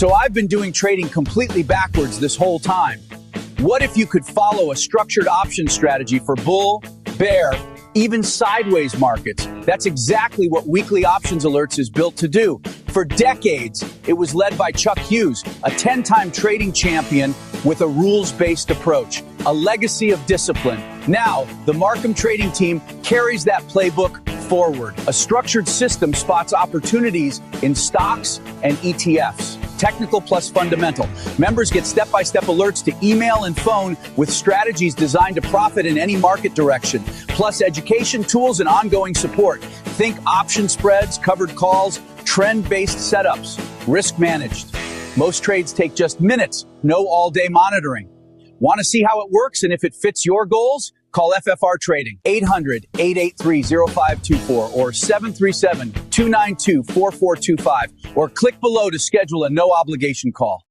So I've been doing trading completely backwards this whole time. What if you could follow a structured option strategy for bull, bear, even sideways markets? That's exactly what Weekly Options Alerts is built to do. For decades, it was led by Chuck Hughes, a 10-time trading champion with a rules-based approach, a legacy of discipline. Now, the Markham Trading team carries that playbook forward. A structured system spots opportunities in stocks and ETFs. Technical plus fundamental. Members get step-by-step alerts to email and phone with strategies designed to profit in any market direction, plus education, tools, and ongoing support. Think option spreads, covered calls, trend-based setups, risk managed. Most trades take just minutes, no all-day monitoring. Want to see how it works and if it fits your goals? Call FFR Trading, 800-883-0524 or 737-292-4425, or click below to schedule a no-obligation call.